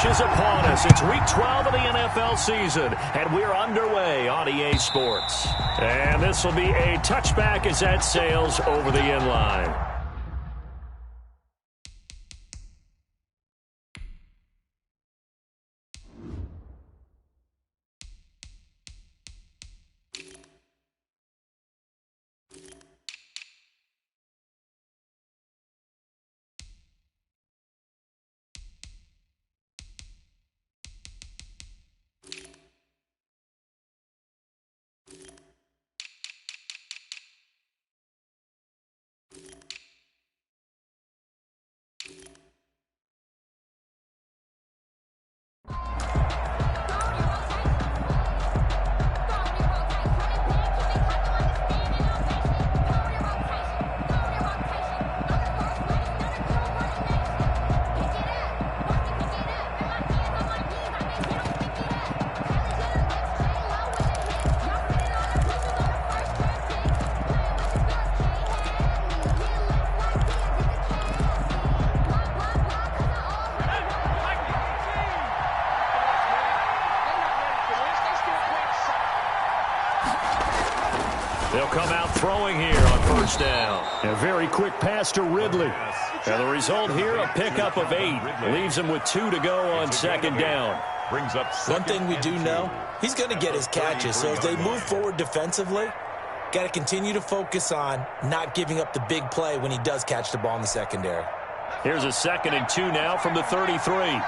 is upon us. It's Week 12 of the NFL season, and we're underway on EA Sports. And this will be a touchback as that sails over the end line. They'll come out throwing here on first down. A very quick pass to Ridley. And the result here, a pickup of 8. Leaves him with 2 to go on second down. Brings up one thing we do know, he's going to get his catches. So as they move forward defensively, got to continue to focus on not giving up the big play when he does catch the ball in the secondary. Here's a 2nd and 2 now from the 33.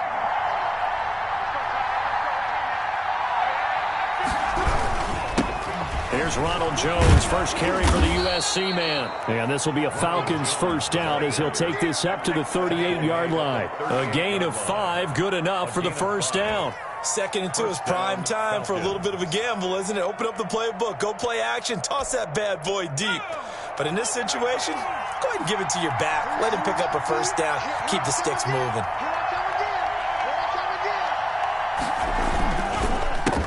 Here's Ronald Jones, first carry for the USC man. And this will be a Falcons first down as he'll take this up to the 38-yard line. A gain of 5, good enough for the first down. 2nd and 2 is prime time for a little bit of a gamble, isn't it? Open up the playbook, go play action, toss that bad boy deep. But in this situation, go ahead and give it to your back. Let him pick up a first down, keep the sticks moving.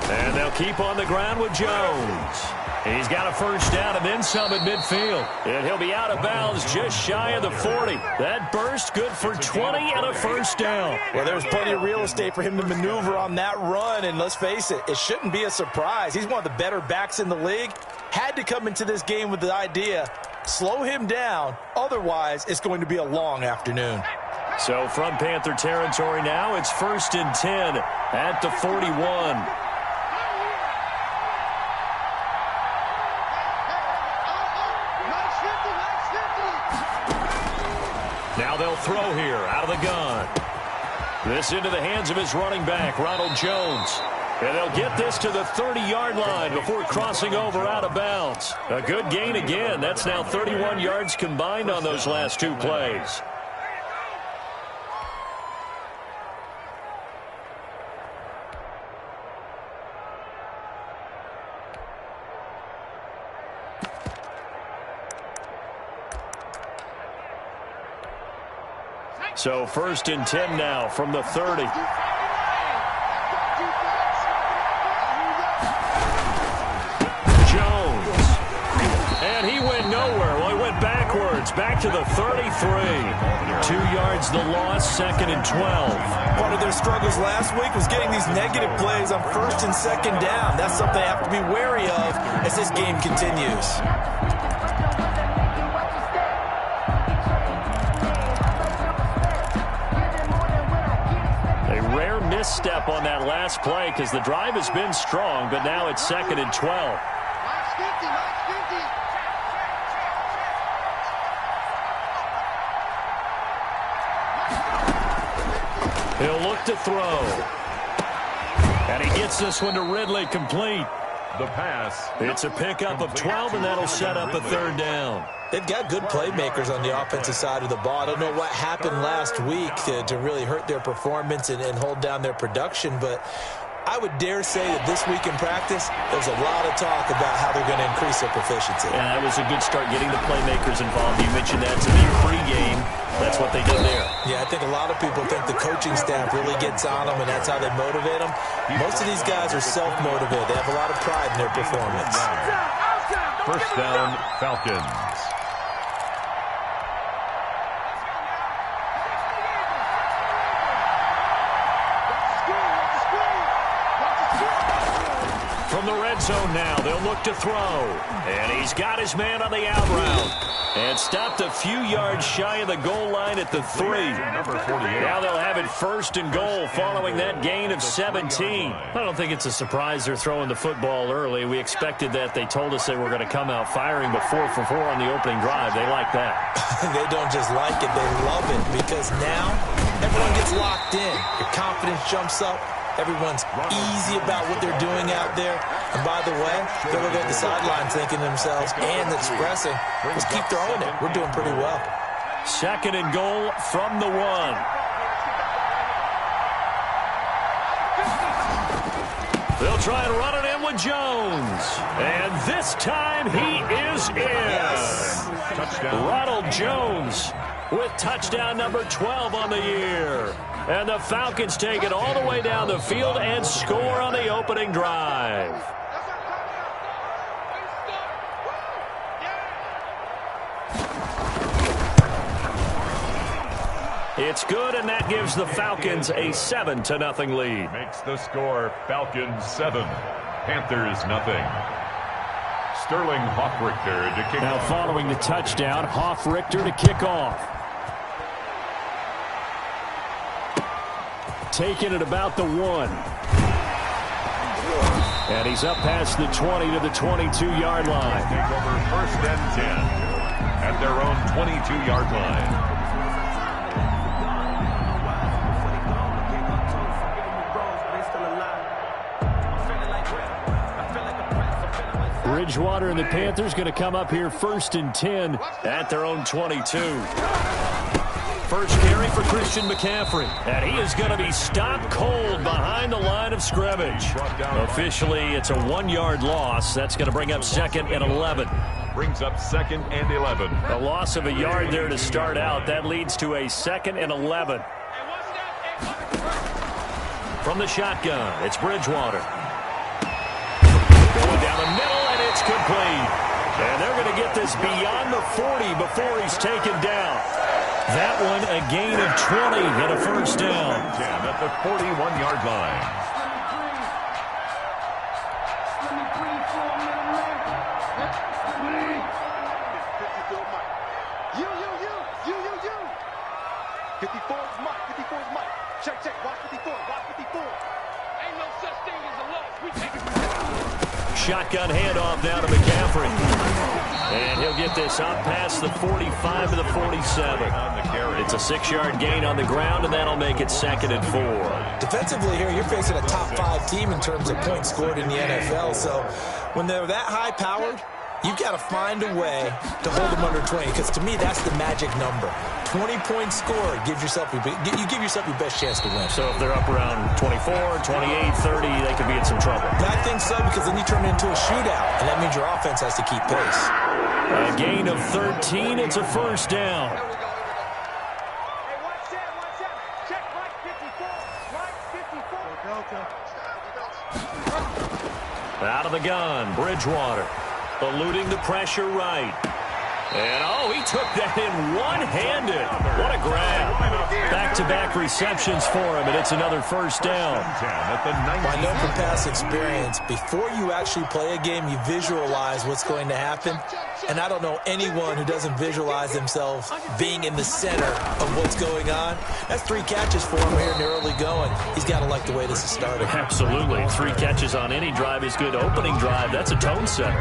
And they'll keep on the ground with Jones. He's got a first down and then some at midfield. And he'll be out of bounds just shy of the 40. That burst good for 20 and a first down. Well, there's plenty of real estate for him to maneuver on that run. And let's face it, it shouldn't be a surprise. He's one of the better backs in the league. Had to come into this game with the idea, slow him down. Otherwise, it's going to be a long afternoon. So from Panther territory now, it's 1st and 10 at the 41. Now they'll throw here out of the gun. This into the hands of his running back, Ronald Jones. And they'll get this to the 30-yard line before crossing over out of bounds. A good gain again. That's now 31 yards combined on those last 2 plays. So 1st and 10 now from the 30. Jones. And he went nowhere. Well, he went backwards. Back to the 33. 2 yards the loss, 2nd and 12. Part of their struggles last week was getting these negative plays on 1st and 2nd down. That's something they have to be wary of as this game continues. Misstep on that last play because the drive has been strong, but now it's 2nd and 12. He'll look to throw. And he gets this one to Ridley, complete. The pass. It's a pickup of 12, and that'll set up a 3rd down. They've got good playmakers on the offensive side of the ball. I don't know what happened last week to really hurt their performance and hold down their production, but I would dare say that this week in practice, there's a lot of talk about how they're going to increase their proficiency. And that was a good start getting the playmakers involved. You mentioned that to me pregame. That's what they did there. Yeah, I think a lot of people think the coaching staff really gets on them, and that's how they motivate them. Most of these guys are self-motivated. They have a lot of pride in their performance. First down, Falcons. From the red zone now, they'll look to throw. And he's got his man on the out route. And stopped a few yards shy of the goal line at the 3. Number 48. Now they'll have it first and goal following that gain of 17. I don't think it's a surprise they're throwing the football early. We expected that. They told us they were going to come out firing, but 4 for 4 on the opening drive. They like that. They don't just like it, they love it, because now everyone gets locked in. Your confidence jumps up. Everyone's easy about what they're doing out there. And by the way, they're looking at the sideline thinking to themselves and expressing, let's keep throwing it. We're doing pretty well. Second and goal from the 1. They'll try and run it in with Jones. And this time he is in. Yes. Touchdown. Ronald Jones with touchdown number 12 on the year. And the Falcons take it all the way down the field and score on the opening drive. It's good, and that gives the Falcons a 7-0 lead. Makes the score Falcons 7, Panthers 0. Sterling Hoffrichter to kick Now off. following the touchdown, Hoffrichter to kick off. Taking it about the 1. And he's up past the 20 to the 22-yard line. Take over first and 10 at their own 22-yard line. Bridgewater and the Panthers going to come up here first and 10 at their own 22. First carry for Christian McCaffrey. And he is going to be stopped cold behind the line of scrimmage. Officially, it's a 1-yard loss. That's going to bring up second and 11. Brings up second and 11. A loss of a yard there to start out. That leads to a second and 11. From the shotgun, it's Bridgewater. Going down the middle, and it's complete. And they're going to get this beyond the 40 before he's taken down. That one, a gain of 20 and a first down. 10 at the 41-yard line. You. 54 is Mike. 54 is Mike. Check. Watch 54. Watch 54. Ain't no such thing as a loss. We take it. Shotgun handoff now to McCaffrey. And he'll get this up past the 45 to the 47. It's a 6-yard gain on the ground, and that'll make it second and 4. Defensively here, you're facing a top 5 team in terms of points scored in the NFL. So when they're that high-powered, you've got to find a way to hold them under 20, because to me, that's the magic number. 20 points scored, you give yourself your best chance to win. So if they're up around 24, 28, 30, they could be in some trouble. I think so, because then you turn it into a shootout, and that means your offense has to keep pace. A gain of 13, it's a first down. Hey, watch that. Check right 54. Out of the gun, Bridgewater. Eluding the pressure right. And, he took that in one-handed. What a grab. Back-to-back receptions for him, and it's another first down. I know from past experience, before you actually play a game, you visualize what's going to happen. And I don't know anyone who doesn't visualize themselves being in the center of what's going on. That's 3 catches for him here in the early going. He's got to like the way this is starting. Absolutely. 3 catches on any drive is good. Opening drive, that's a tone setter.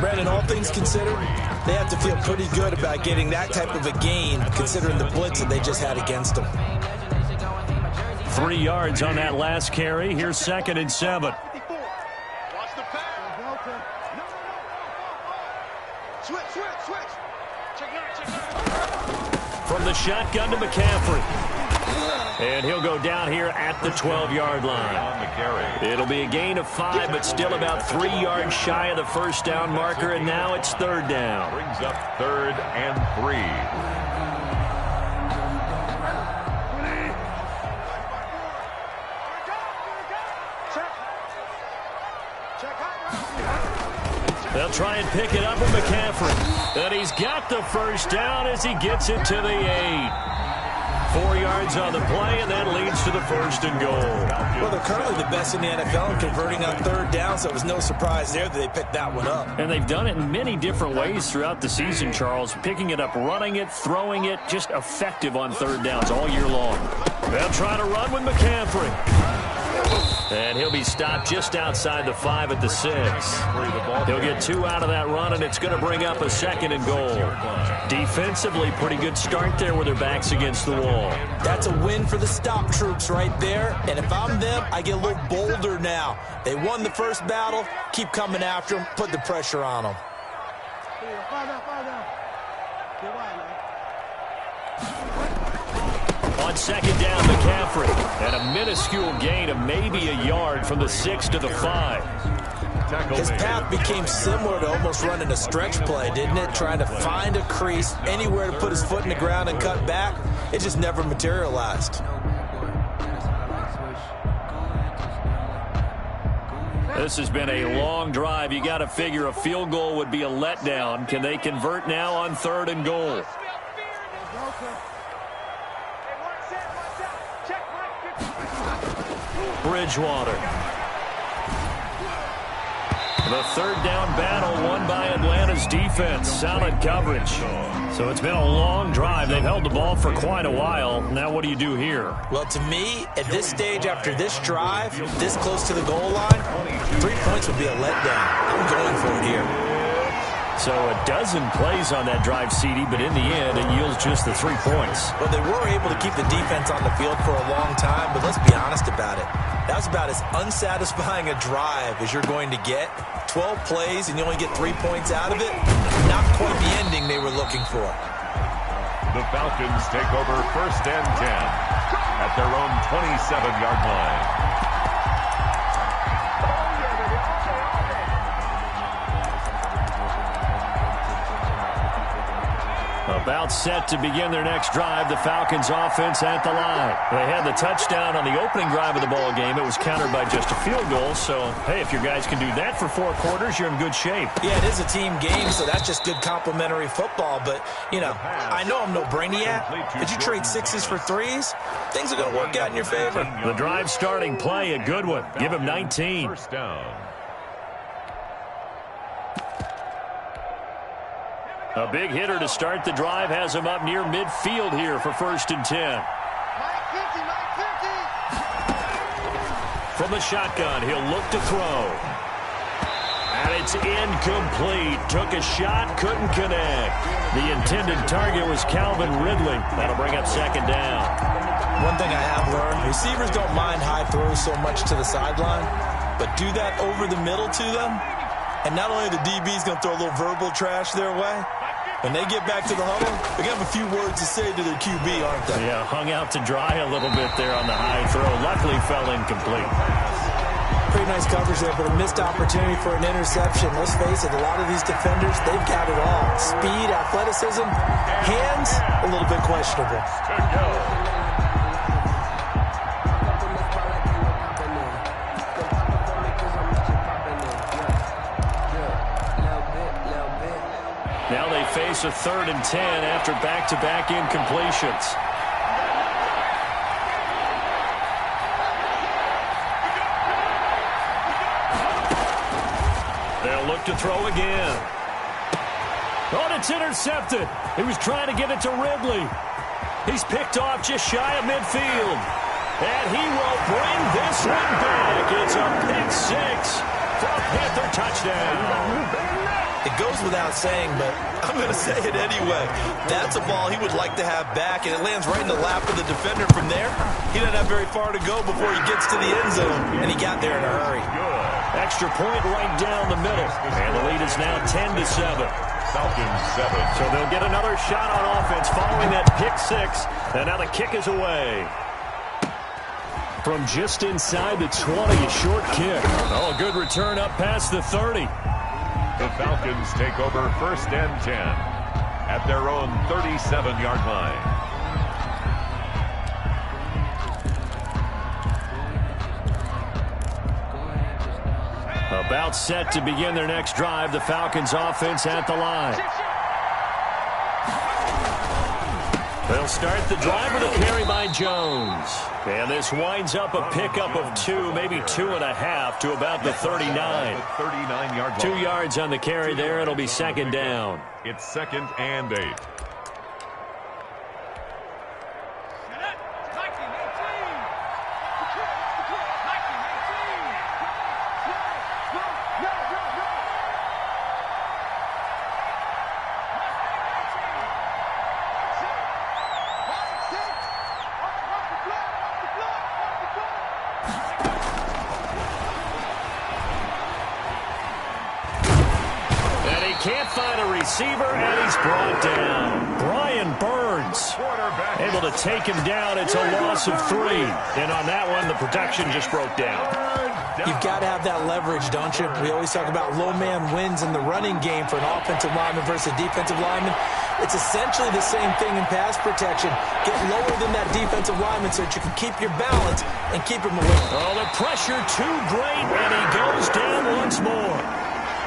Brandon, all things considered, they have to feel pretty good about getting that type of a gain, considering the blitz that they just had against them. 3 yards on that last carry. Here's second and 7. Watch the pass. Switch. Check. From the shotgun to McCaffrey. And he'll go down here at the 12-yard line. On the carry. It'll be a gain of 5, but still about 3 yards shy of the first down marker, and now it's third down. Brings up third and 3. They'll try and pick it up with McCaffrey. And he's got the first down as he gets it to the 8. 4 yards on the play, and that leads to the 1st and goal. Well, they're currently the best in the NFL in converting on 3rd down, so it was no surprise there that they picked that one up. And they've done it in many different ways throughout the season, Charles. Picking it up, running it, throwing it, just effective on 3rd downs all year long. They'll try to run with McCaffrey. And he'll be stopped just outside the 5 at the 6. He'll get 2 out of that run, and it's going to bring up a 2nd and goal. Defensively, pretty good start there with their backs against the wall. That's a win for the stop troops right there. And if I'm them, I get a little bolder now. They won the first battle. Keep coming after them. Put the pressure on them. On 2nd down, McCaffrey. And a minuscule gain of maybe a yard from the 6 to the 5. His path became similar to almost running a stretch play, didn't it? Trying to find a crease, anywhere to put his foot in the ground and cut back. It just never materialized. This has been a long drive. You got to figure a field goal would be a letdown. Can they convert now on 3rd and goal? Bridgewater. The 3rd down battle won by Atlanta's defense. Solid coverage. So it's been a long drive. They've held the ball for quite a while. Now what do you do here? Well, to me, at this stage, after this drive, this close to the goal line, 3 points would be a letdown. I'm going for it here. So a dozen plays on that drive, CD, but in the end, it yields just the 3 points. Well, they were able to keep the defense on the field for a long time, but let's be honest about it. That was about as unsatisfying a drive as you're going to get. 12 plays and you only get 3 points out of it. Not quite the ending they were looking for. The Falcons take over 1st and 10 at their own 27-yard line. About set to begin their next drive. The Falcons offense at the line. They had the touchdown on the opening drive of the ball game. It was countered by just a field goal. So, hey, if your guys can do that for 4 quarters, you're in good shape. Yeah, it is a team game, so that's just good complimentary football. But, you know, I know I'm no brainiac, but you trade 6s for 3s, things are going to work out in your favor. The drive starting play, a good one. Give him 19. 1st down. A big hitter to start the drive has him up near midfield here for 1st and 10. From the shotgun, he'll look to throw. And it's incomplete. Took a shot, couldn't connect. The intended target was Calvin Ridley. That'll bring up 2nd down. One thing I have learned, receivers don't mind high throws so much to the sideline, but do that over the middle to them, and not only the DB's going to throw a little verbal trash their way, when they get back to the huddle, they're going to have a few words to say to their QB, aren't they? Yeah, hung out to dry a little bit there on the high throw. Luckily fell incomplete. Pretty nice coverage there, but a missed opportunity for an interception. Let's face it, a lot of these defenders, they've got it all. Speed, athleticism, hands, a little bit questionable. Good go. Now they face a 3rd and 10 after back-to-back incompletions. They'll look to throw again. Oh, and it's intercepted. He was trying to get it to Ridley. He's picked off just shy of midfield. And he will bring this one back. It's a pick 6 for a Panther touchdown. It goes without saying, but I'm going to say it anyway. That's a ball he would like to have back, and it lands right in the lap of the defender from there. He doesn't have very far to go before he gets to the end zone, and he got there in a hurry. Extra point right down the middle. And the lead is now 10-7. Falcons 7. So they'll get another shot on offense following that pick 6. And now the kick is away. From just inside the 20, a short kick. Oh, a good return up past the 30. The Falcons take over 1st and 10 at their own 37-yard line. About set to begin their next drive. The Falcons offense at the line. They'll start the drive with a carry by Jones. And this winds up a pickup of 2, maybe 2.5 to about the 39. 39-yard line. 2 yards on the carry there. It'll be second down. It's 2nd and 8. Can't find a receiver, and he's brought down. Brian Burns able to take him down. It's a loss of 3. And on that one, the protection just broke down. You've got to have that leverage, don't you? We always talk about low man wins in the running game for an offensive lineman versus a defensive lineman. It's essentially the same thing in pass protection. Get lower than that defensive lineman so that you can keep your balance and keep him away. Oh, the pressure too great, and he goes down once more.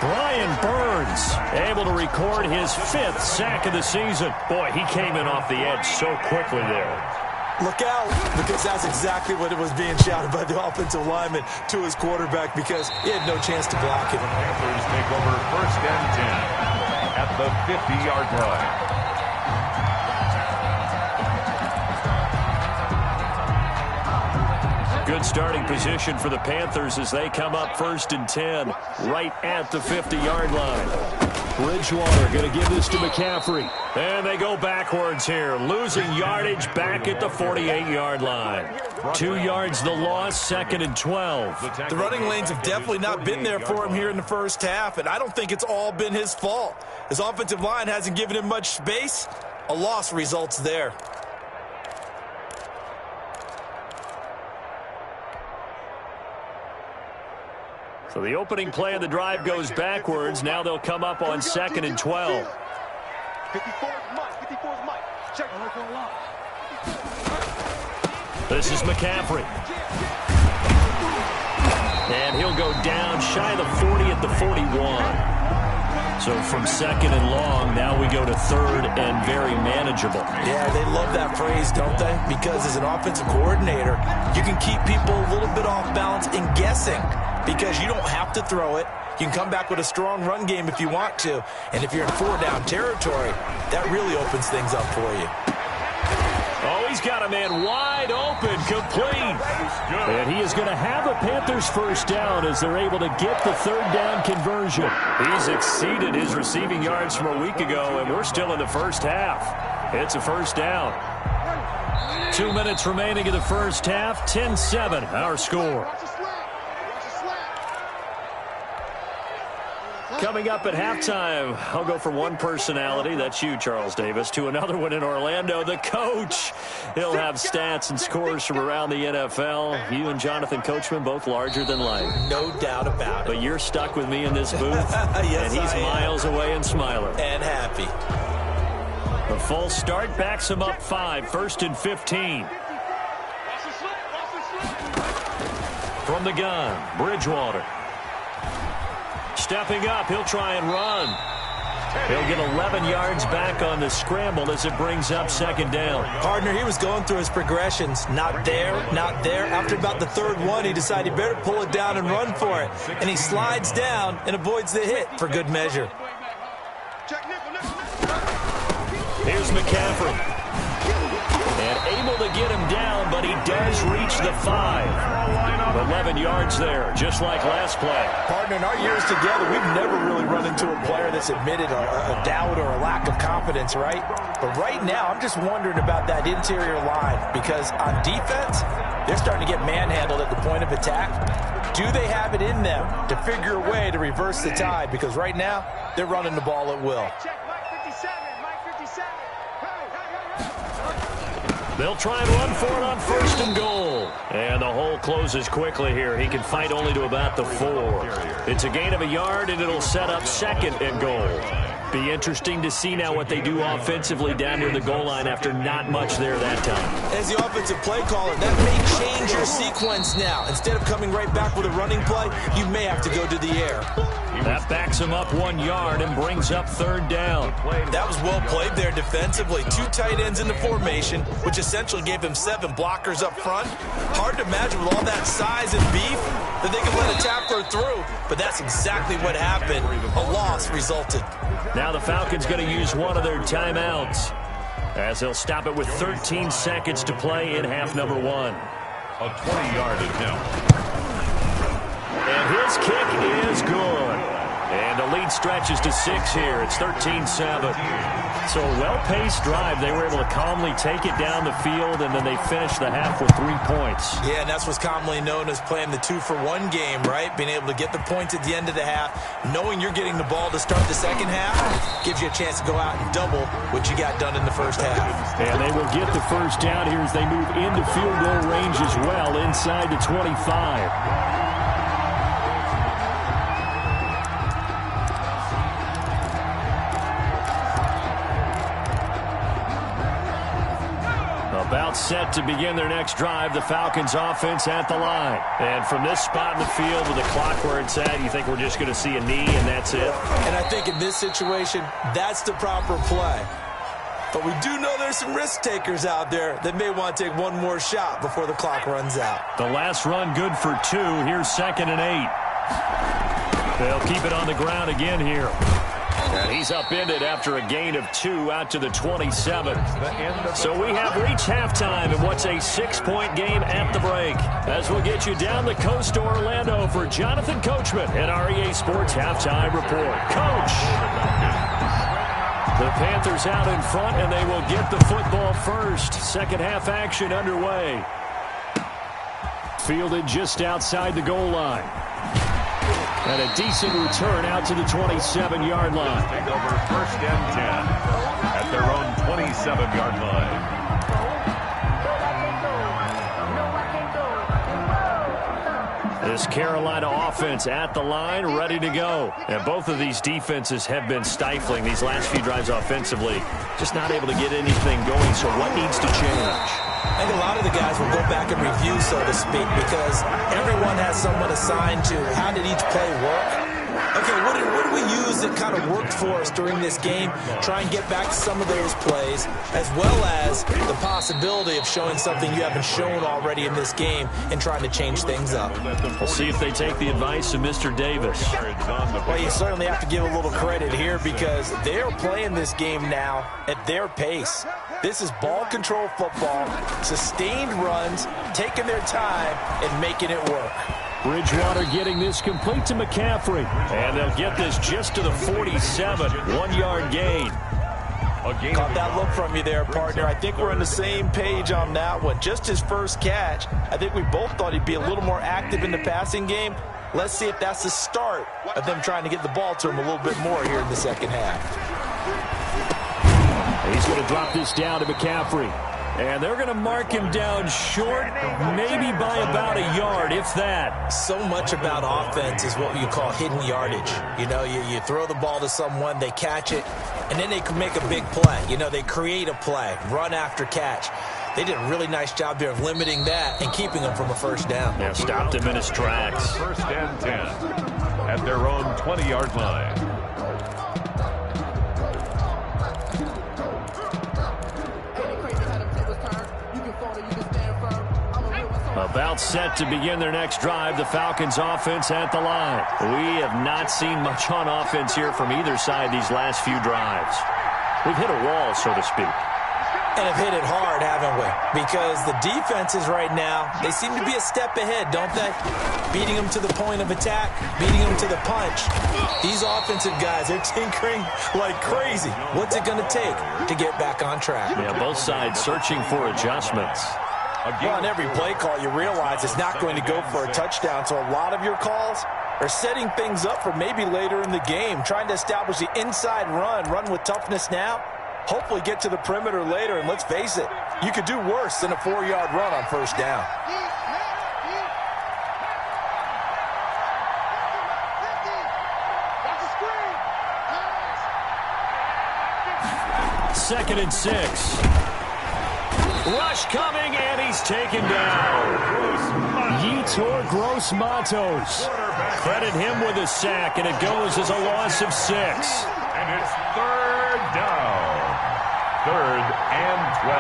Brian Burns able to record his 5th sack of the season. Boy, he came in off the edge so quickly there. Look out, because that's exactly what it was being shouted by the offensive lineman to his quarterback, because he had no chance to block it. Panthers take over 1st and 10 at the 50-yard line. Good starting position for the Panthers as they come up 1st and 10 right at the 50-yard line. Bridgewater going to give this to McCaffrey. And they go backwards here, losing yardage back at the 48-yard line. 2 yards the loss, 2nd and 12. The running lanes have definitely not been there for him here in the first half, and I don't think it's all been his fault. His offensive line hasn't given him much space. A loss results there. So the opening play of the drive goes backwards. Now they'll come up on 2nd and 12. 54's Mike. 54's Mike. Check. This is McCaffrey. And he'll go down shy of the 40 at the 41. So from 2nd and long, now we go to 3rd and very manageable. Yeah, they love that phrase, don't they? Because as an offensive coordinator, you can keep people a little bit off balance and guessing, because you don't have to throw it. You can come back with a strong run game if you want to. And if you're in 4-down territory, that really opens things up for you. Oh, he's got a man wide open, complete. And he is going to have a Panthers 1st down as they're able to get the 3rd down conversion. He's exceeded his receiving yards from a week ago, and we're still in the first half. It's a 1st down. 2 minutes remaining in the first half, 10-7, our score. Coming up at halftime, I'll go from one personality, that's you, Charles Davis, to another one in Orlando, the coach. He'll have stats and scores from around the NFL. You and Jonathan Coachman, both larger than life. No doubt about it. But you're stuck with me in this booth, yes, and he's miles away and smiling. And happy. The full start backs him up 5, 1st and 15. From the gun, Bridgewater. Stepping up, he'll try and run. He'll get 11 yards back on the scramble as it brings up 2nd down. Partner, he was going through his progressions. Not there, not there. After about the 3rd one, he decided he better pull it down and run for it. And he slides down and avoids the hit for good measure. Here's McCaffrey. And able to get him down, but he does reach the 5. 11 yards there, just like last play. Partner, in our years together, we've never really run into a player that's admitted a doubt or a lack of confidence, right? But right now, I'm just wondering about that interior line, because on defense, they're starting to get manhandled at the point of attack. Do they have it in them to figure a way to reverse the tide? Because right now, they're running the ball at will. They'll try and run for it on 1st and goal. And the hole closes quickly here. He can fight only to about the 4. It's a gain of a yard, and it'll set up 2nd and goal. Be interesting to see now what they do offensively down near the goal line after not much there that time. As the offensive play caller, that may change your sequence now. Instead of coming right back with a running play, you may have to go to the air. That backs him up 1 yard and brings up 3rd down. That was well played there defensively. 2 tight ends in the formation, which essentially gave him 7 blockers up front. Hard to imagine with all that size and beef that they could let a tackler through, but that's exactly what happened. A loss resulted. Now the Falcons going to use one of their timeouts as they'll stop it with 13 seconds to play in half number 1. A 20-yard attempt. And his kick is good. And the lead stretches to 6 here. It's 13-7. So a well-paced drive. They were able to calmly take it down the field, and then they finished the half with 3 points. Yeah, and that's what's commonly known as playing the 2-for-1 game, right? Being able to get the points at the end of the half, knowing you're getting the ball to start the second half, gives you a chance to go out and double what you got done in the first half. And they will get the first down here as they move into field goal range as well, inside the 25. About set to begin their next drive, the Falcons offense at the line. And from this spot in the field with the clock where it's at, you think we're just going to see a knee and that's it? And I think in this situation, that's the proper play. But we do know there's some risk takers out there that may want to take one more shot before the clock runs out. The last run good for 2. Here's 2nd and 8. They'll keep it on the ground again here. And he's upended after a gain of 2 out to the 27. So we have reached halftime in what's a 6-point game at the break. As we'll get you down the coast to Orlando for Jonathan Coachman and our EA Sports Halftime Report. Coach! The Panthers out in front, and they will get the football first. Second half action underway. Fielded just outside the goal line. And a decent return out to the 27-yard line. Take over 1st and 10 at their own 27-yard line. This Carolina offense at the line, ready to go. And both of these defenses have been stifling these last few drives offensively. Just not able to get anything going, so what needs to change? I think a lot of the guys will go back and review, so to speak, because everyone has someone assigned to how did each play work. Okay, what did we use that kind of worked for us during this game? Try and get back to some of those plays, as well as the possibility of showing something you haven't shown already in this game and trying to change things up. We'll see if they take the advice of Mr. Davis. Well, you certainly have to give a little credit here because they're playing this game now at their pace. This is ball control football, sustained runs, taking their time, and making it work. Bridgewater getting this complete to McCaffrey. And they'll get this just to the 47. 1-yard gain. Caught that look from you there, partner. I think we're on the same page on that one. Just his first catch. I think we both thought he'd be a little more active in the passing game. Let's see if that's the start of them trying to get the ball to him a little bit more here in the second half. He's going to drop this down to McCaffrey. And they're going to mark him down short, maybe by about a yard, if that. So much about offense is what you call hidden yardage. You know, you throw the ball to someone, they catch it, and then they can make a big play. You know, they create a play, run after catch. They did a really nice job there of limiting that and keeping him from a first down. Yeah, stopped him in his tracks. 1st and 10 at their own 20-yard line. About set to begin their next drive, the Falcons offense at the line. We have not seen much on offense here from either side these last few drives. We've hit a wall, so to speak. And have hit it hard, haven't we? Because the defenses right now, they seem to be a step ahead, don't they? Beating them to the point of attack, beating them to the punch. These offensive guys are tinkering like crazy. What's it going to take to get back on track? Yeah, both sides searching for adjustments. Well, on every play call, you realize it's not going to go for a touchdown, so a lot of your calls are setting things up for maybe later in the game, trying to establish the inside run with toughness now, hopefully get to the perimeter later, and let's face it, you could do worse than a 4-yard run on first down. Second and 6. Rush coming, and he's taken down. Yetur Gross-Matos. Credit him with a sack, and it goes as a loss of 6. And it's third down. 3rd and 12.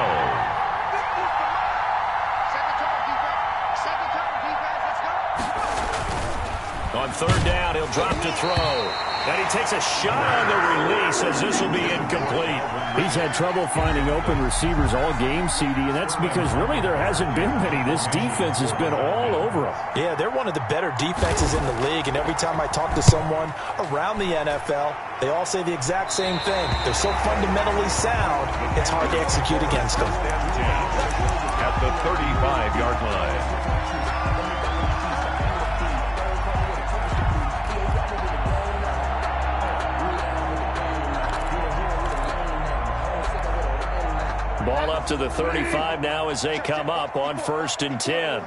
On 3rd down, he'll drop to throw. And he takes a shot on the release as this will be incomplete. He's had trouble finding open receivers all game, CD, and that's because really there hasn't been many. This defense has been all over him. Yeah, they're one of the better defenses in the league, and every time I talk to someone around the NFL, they all say the exact same thing. They're so fundamentally sound, it's hard to execute against them. At the 35-yard line. Ball up to the 35 now as they come up on 1st and 10.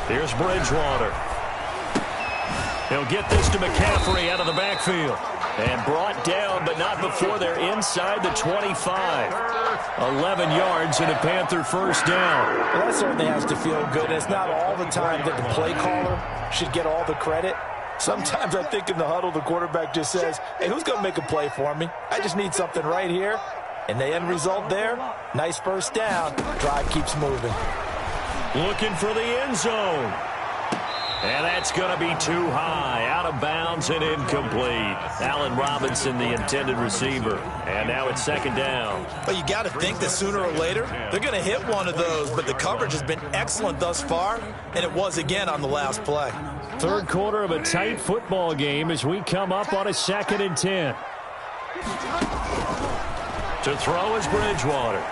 Here's Bridgewater. He'll get this to McCaffrey out of the backfield. And brought down, but not before they're inside the 25. 11 yards and a Panther 1st down. Well, that certainly has to feel good. It's not all the time that the play caller should get all the credit. Sometimes I think in the huddle, the quarterback just says, hey, who's going to make a play for me? I just need something right here. And the end result there, nice 1st down. Drive keeps moving. Looking for the end zone. And that's going to be too high. Out of bounds and incomplete. Allen Robinson, the intended receiver. And now it's 2nd down. But you got to think that sooner or later, they're going to hit one of those. But the coverage has been excellent thus far, and it was again on the last play. 3rd quarter of a tight football game as we come up on a 2nd and 10. To throw is Bridgewater.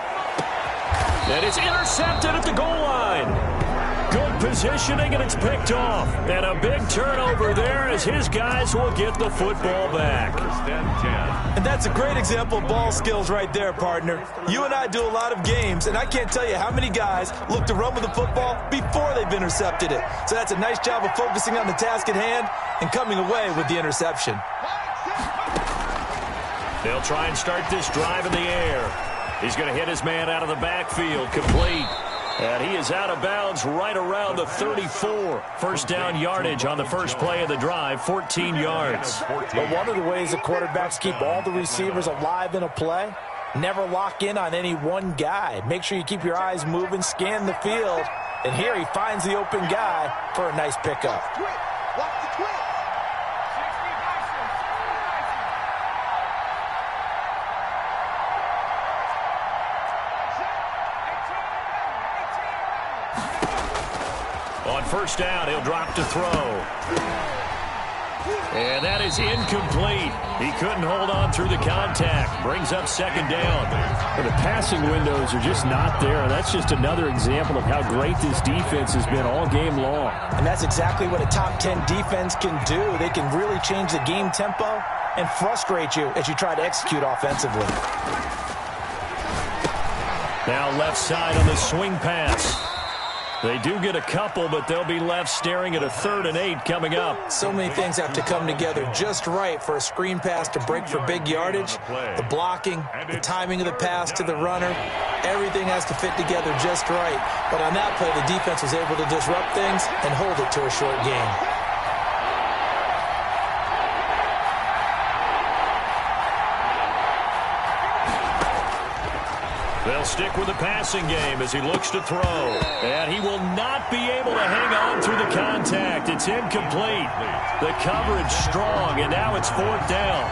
And it's intercepted at the goal line. Good positioning, and it's picked off. And a big turnover there as his guys will get the football back. And that's a great example of ball skills right there, partner. You and I do a lot of games, and I can't tell you how many guys look to run with the football before they've intercepted it. So that's a nice job of focusing on the task at hand and coming away with the interception. They'll try and start this drive in the air. He's going to hit his man out of the backfield, complete. And he is out of bounds right around the 34. 1st down yardage on the first play of the drive, 14 yards. But one of the ways the quarterbacks keep all the receivers alive in a play, never lock in on any one guy. Make sure you keep your eyes moving, scan the field. And here he finds the open guy for a nice pickup. On 1st down, he'll drop to throw. And that is incomplete. He couldn't hold on through the contact. Brings up 2nd down. But the passing windows are just not there. That's just another example of how great this defense has been all game long. And that's exactly what a top 10 defense can do. They can really change the game tempo and frustrate you as you try to execute offensively. Now left side on the swing pass. They do get a couple, but they'll be left staring at a 3rd and 8 coming up. So many things have to come together just right for a screen pass to break for big yardage. The blocking, the timing of the pass to the runner, everything has to fit together just right. But on that play, the defense was able to disrupt things and hold it to a short game. They'll stick with the passing game as he looks to throw. And he will not be able to hang on through the contact. It's incomplete. The coverage strong, and now it's 4th down.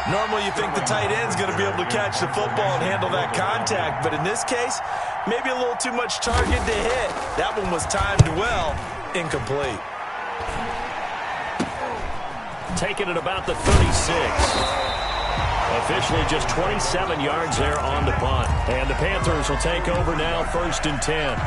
Normally you think the tight end's going to be able to catch the football and handle that contact. But in this case, maybe a little too much target to hit. That one was timed well. Incomplete. Taken at about the 36. Officially just 27 yards there on the punt. And the Panthers will take over now, 1st and 10.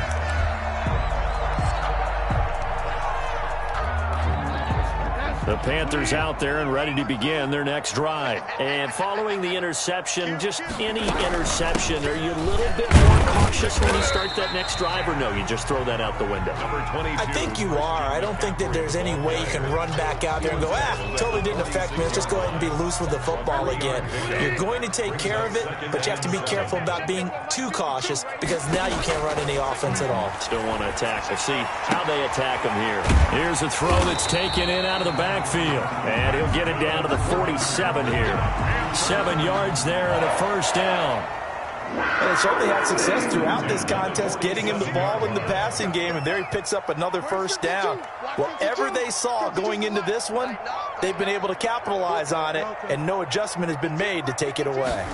The Panthers out there and ready to begin their next drive. And following the interception, just any interception, are you a little bit more cautious when you start that next drive, or no, you just throw that out the window? Number 22. I think you are. I don't think that there's any way you can run back out there and go, totally didn't affect me. Let's just go ahead and be loose with the football again. You're going to take care of it, but you have to be careful about being too cautious because now you can't run any offense at all. Still want to attack. We'll see how they attack him here. Here's a throw that's taken in out of the backfield. And he'll get it down to the 47 here. 7 yards there and a first down. And they certainly had success throughout this contest, getting him the ball in the passing game, and there he picks up another first down. Whatever they saw going into this one, they've been able to capitalize on it, and no adjustment has been made to take it away.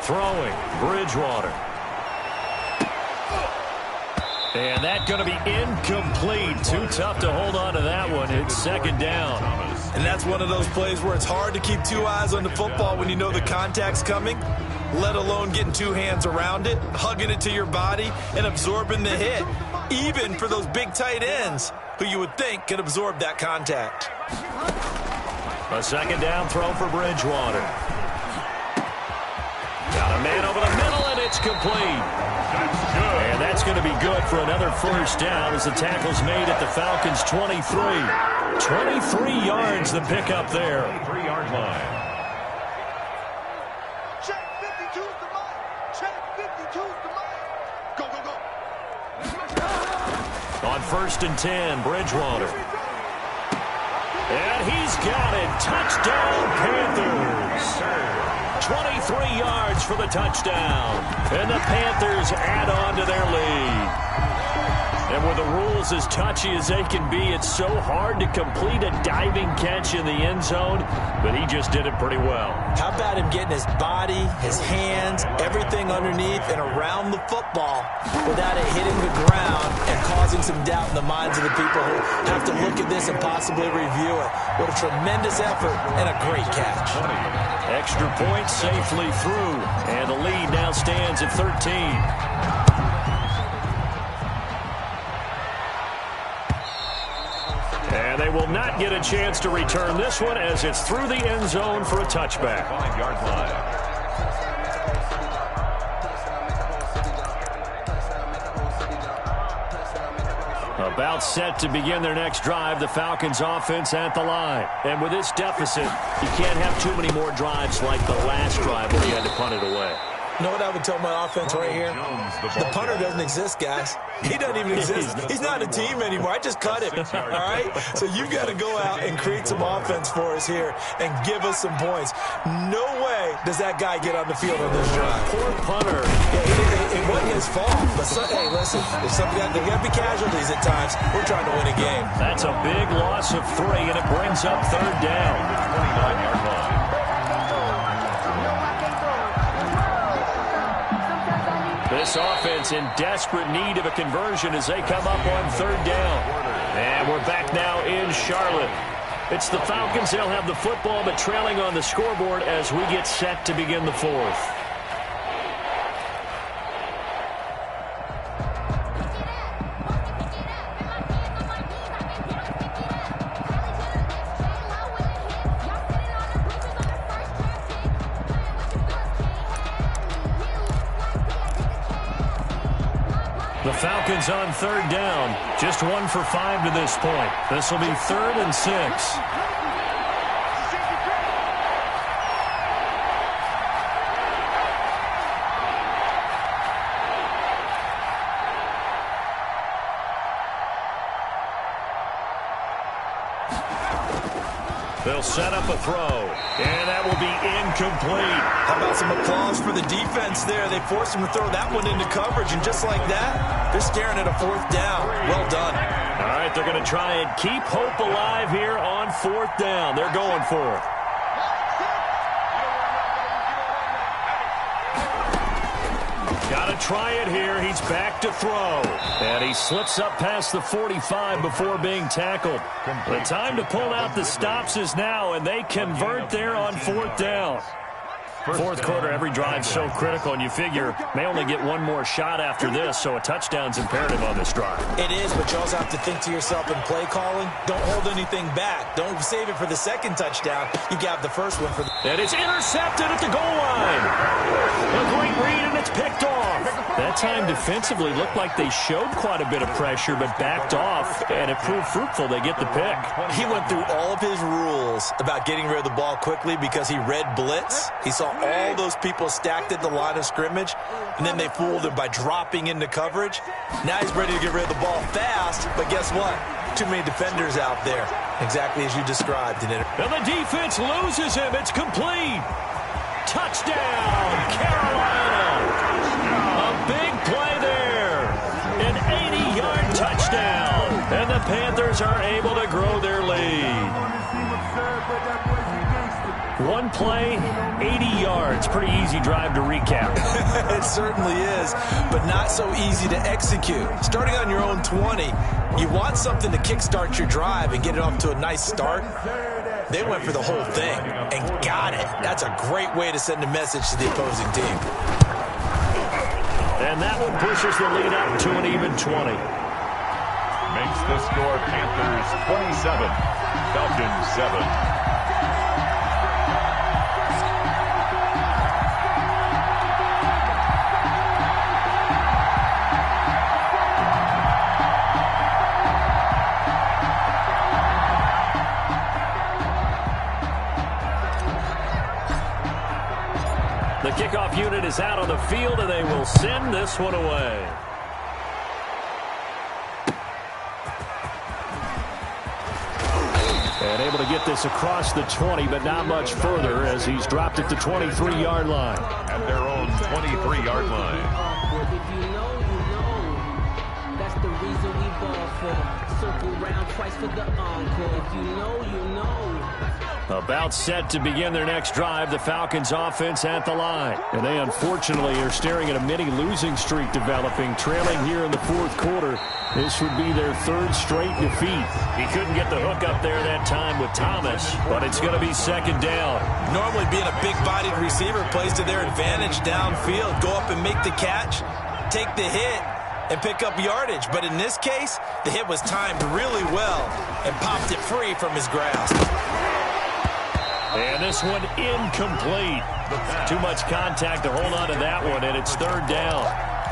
Throwing, Bridgewater. And that's going to be incomplete. Too tough to hold on to that one. It's second down. And that's one of those plays where it's hard to keep 2 eyes on the football when you know the contact's coming, let alone getting 2 hands around it, hugging it to your body, and absorbing the hit, even for those big tight ends who you would think could absorb that contact. A second down throw for Bridgewater. Got a man over the middle, and it's complete. And that's going to be good for another first down as the tackle's made at the Falcons' 23. 23 yards the pickup there. 3-yard line. Check 52's the mark. Check 52's the mark. Go, go, go. On 1st and 10, Bridgewater. And he's got it. Touchdown, Panthers. 23 yards for the touchdown. And the Panthers add on to their lead. And with the rules as touchy as they can be, it's so hard to complete a diving catch in the end zone, but he just did it pretty well. How about him getting his body, his hands, everything underneath and around the football without it hitting the ground and causing some doubt in the minds of the people who have to look at this and possibly review it. What a tremendous effort and a great catch. Extra point safely through, and the lead now stands at 13. And they will not get a chance to return this one as it's through the end zone for a touchback. 5-yard line. About set to begin their next drive, the Falcons offense at the line. And with this deficit, you can't have too many more drives like the last drive where you had to punt it away. You know what I would tell my offense right here? The punter doesn't exist, guys. He doesn't even exist. He's not a team anymore. I just cut him, all right? So you've got to go out and create some offense for us here and give us some points. No way does that guy get on the field on this drive. Poor punter. Yeah, it wasn't his fault. But hey, listen, if there got to be casualties at times, we're trying to win a game. That's a big loss of 3, and it brings up 3rd down. 29-yard line. This offense in desperate need of a conversion as they come up on 3rd down. And we're back now in Charlotte. It's the Falcons. They'll have the football, but trailing on the scoreboard as we get set to begin the 4th. The Falcons on 3rd down. Just 1 for 5 to this point. This will be 3rd and 6. They'll set up a throw, and that will be incomplete. How about some applause for the defense there? They forced him to throw that one into coverage, and just like that, they're staring at a 4th down. Well done. All right, they're going to try and keep hope alive here on 4th down. They're going for it. Got to try it here. He's back to throw. And he slips up past the 45 before being tackled. The time to pull out the stops is now, and they convert there on 4th down. Fourth quarter, every drive so critical, and you figure may only get one more shot after this, so a touchdown's imperative on this drive. It is, but you also have to think to yourself in play calling, don't hold anything back. Don't save it for the second touchdown. You got the first one for the... And it's intercepted at the goal line. A great read, and it's picked off. That time defensively looked like they showed quite a bit of pressure, but backed off, and it proved fruitful. They get the pick. He went through all of his rules about getting rid of the ball quickly because he read blitz. He saw all those people stacked at the line of scrimmage, and then they fooled him by dropping into coverage. Now he's ready to get rid of the ball fast, but guess what? Too many defenders out there, exactly as you described. And the defense loses him. It's complete. Touchdown, Carolina. A big play there. An 80-yard touchdown. And the Panthers are able to grow their lead. One play, 80 yards. Pretty easy drive to recap. It certainly is, but not so easy to execute. Starting on your own 20, you want something to kickstart your drive and get it off to a nice start. They went for the whole thing and got it. That's a great way to send a message to the opposing team. And that one pushes the lead up to an even 20. Makes the score Panthers 27, Falcons 7. The kickoff unit is out on the field, and they will send this one away. And able to get this across the 20, but not much further as he's dropped it to 23-yard line. At their own 23-yard line. If you know, you know. That's the reason we ball for. Circle round twice for the encore. If you know, you know. About set to begin their next drive, the Falcons offense at the line. And they unfortunately are staring at a mini losing streak developing, trailing here in the fourth quarter. This would be their third straight defeat. He couldn't get the hook up there that time with Thomas, but it's going to be second down. Normally being a big-bodied receiver plays to their advantage downfield. Go up and make the catch, take the hit, and pick up yardage. But in this case, the hit was timed really well and popped it free from his grasp. And this one incomplete. Too much contact to hold on to that one, and it's third down.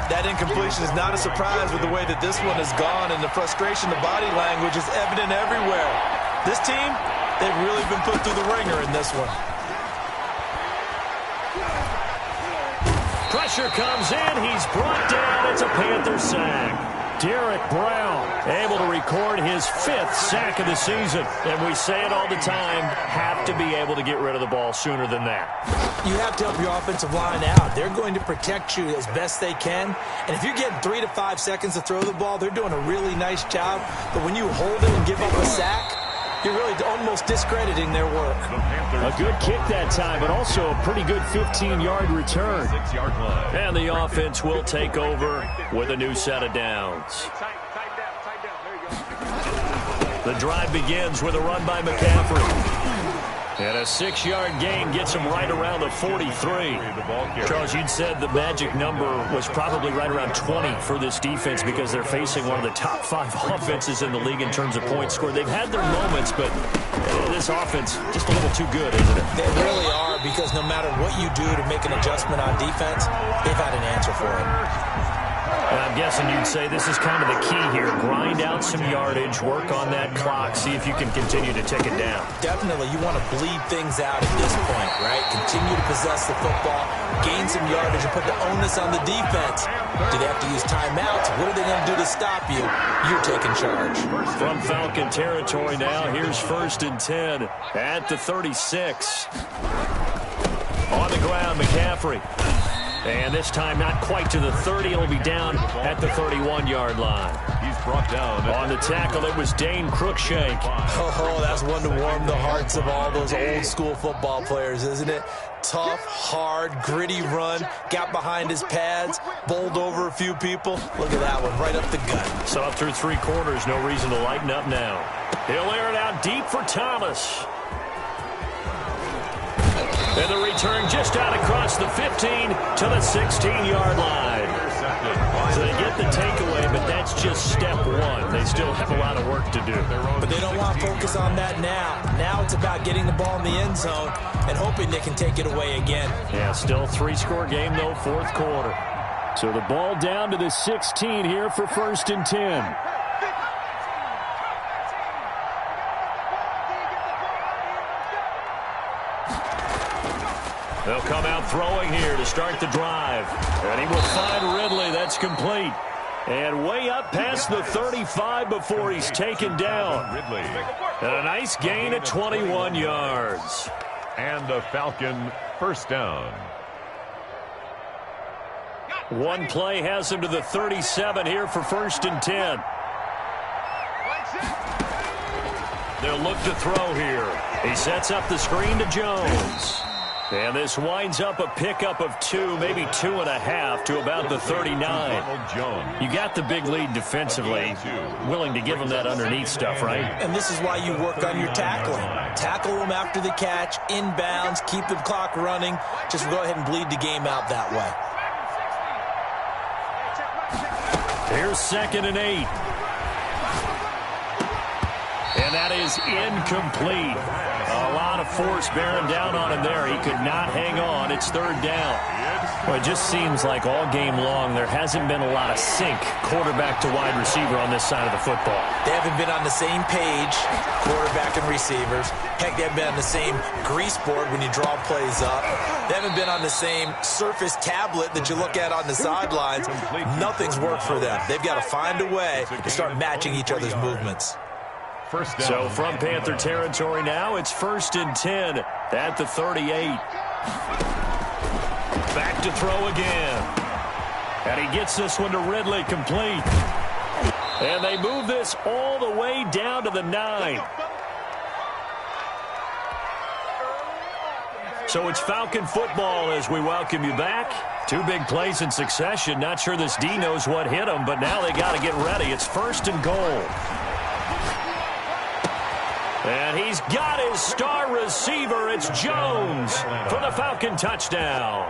That incompletion is not a surprise with the way that this one has gone, and the frustration, the body language is evident everywhere. This team, they've really been put through the ringer in this one. Pressure comes in. He's brought down. It's a Panther sack. Derek Brown able to record his 5th sack of the season. And we say it all the time, have to be able to get rid of the ball sooner than that. You have to help your offensive line out. They're going to protect you as best they can. And if you're getting 3 to 5 seconds to throw the ball, they're doing a really nice job. But when you hold it and give up a sack, you're really almost discrediting their work. A good kick that time, but also a pretty good 15-yard return. 6-yard line. And the offense will take over with a new set of downs. The drive begins with a run by McCaffrey. And a 6-yard gain gets him right around the 43. Charles, you'd said the magic number was probably right around 20 for this defense because they're facing one of the top 5 offenses in the league in terms of points scored. They've had their moments, but this offense just a little too good, isn't it? They really are, because no matter what you do to make an adjustment on defense, they've had an answer for it. And I'm guessing you'd say this is kind of the key here. Grind out some yardage, work on that clock, see if you can continue to tick it down. Definitely, you want to bleed things out at this point, right? Continue to possess the football, gain some yardage, and put the onus on the defense. Do they have to use timeouts? What are they going to do to stop you? You're taking charge. From Falcon territory now, here's 1st and 10 at the 36. On the ground, McCaffrey. And this time not quite to the 30. It'll be down at the 31-yard line. He's brought down. On the tackle, it was Dane Cruikshank. Oh, that's one to warm the hearts of all those old-school football players, isn't it? Tough, hard, gritty run. Got behind his pads, bowled over a few people. Look at that one, right up the gut. So up through 3 quarters, no reason to lighten up now. He'll air it out deep for Thomas. And the return just out across the 15 to the 16-yard line. So they get the takeaway, but that's just step one. They still have a lot of work to do. But they don't want to focus on that now. Now it's about getting the ball in the end zone and hoping they can take it away again. Yeah, still 3-score game, though, fourth quarter. So the ball down to the 16 here for 1st and 10. They'll come out throwing here to start the drive. And he will find Ridley. That's complete. And way up past the 35 before he's taken down. Ridley. And a nice gain at 21 yards. And a Falcon first down. One play has him to the 37 here for 1st and 10. They'll look to throw here. He sets up the screen to Jones. And this winds up a pickup of 2, maybe 2.5 to about the 39. You got the big lead defensively. Willing to give him that underneath stuff, right? And this is why you work on your tackling. Tackle them after the catch, inbounds, keep the clock running. Just go ahead and bleed the game out that way. Here's 2nd and 8. And that is incomplete. A lot of force bearing down on him there. He could not hang on. It's 3rd down. Well, it just seems like all game long there hasn't been a lot of sync quarterback to wide receiver on this side of the football. They haven't been on the same page, quarterback and receivers. Heck, they haven't been on the same grease board when you draw plays up. They haven't been on the same Surface tablet that you look at on the sidelines. Nothing's worked for them. They've got to find a way to start matching each other's movements. First down. So from Panther territory now, it's 1st and 10 at the 38. Back to throw again. And he gets this one to Ridley, complete. And they move this all the way down to the 9. So it's Falcon football as we welcome you back. 2 big plays in succession. Not sure this D knows what hit him, but now they got to get ready. It's 1st and goal. And he's got his star receiver. It's Jones for the Falcon touchdown.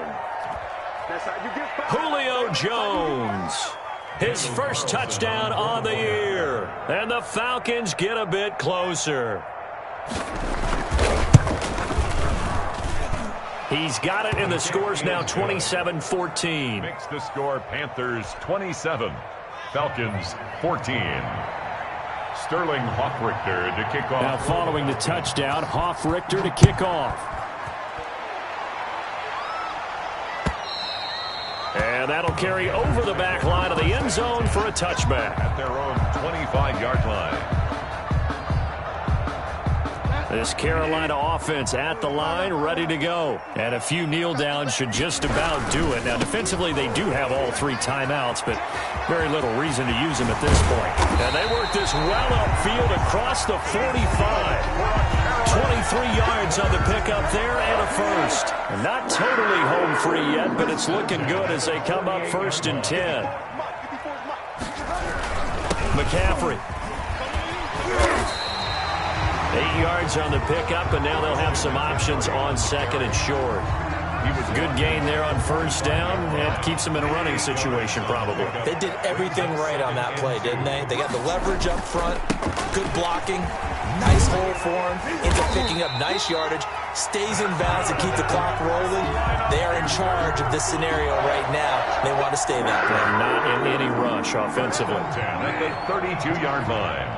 Julio Jones, his first touchdown on the year. And the Falcons get a bit closer. He's got it, and the score's now 27-14. Makes the score Panthers 27, Falcons 14. Sterling Hoffrichter to kick off. Now following the touchdown, Hoffrichter to kick off. And that'll carry over the back line of the end zone for a touchback. At their own 25-yard line. This Carolina offense at the line, ready to go. And a few kneel downs should just about do it. Now, defensively, they do have all 3 timeouts, but very little reason to use them at this point. And they work this well upfield across the 45. 23 yards on the pickup there and a first. Not totally home free yet, but it's looking good as they come up 1st and 10. McCaffrey. 8 yards on the pickup, and now they'll have some options on 2nd and short. Good gain there on 1st down, and keeps them in a running situation probably. They did everything right on that play, didn't they? They got the leverage up front, good blocking, nice hole for him, ends up picking up nice yardage, stays in bounds to keep the clock rolling. They are in charge of this scenario right now. They want to stay that way. And not in any rush offensively. At the 32-yard line.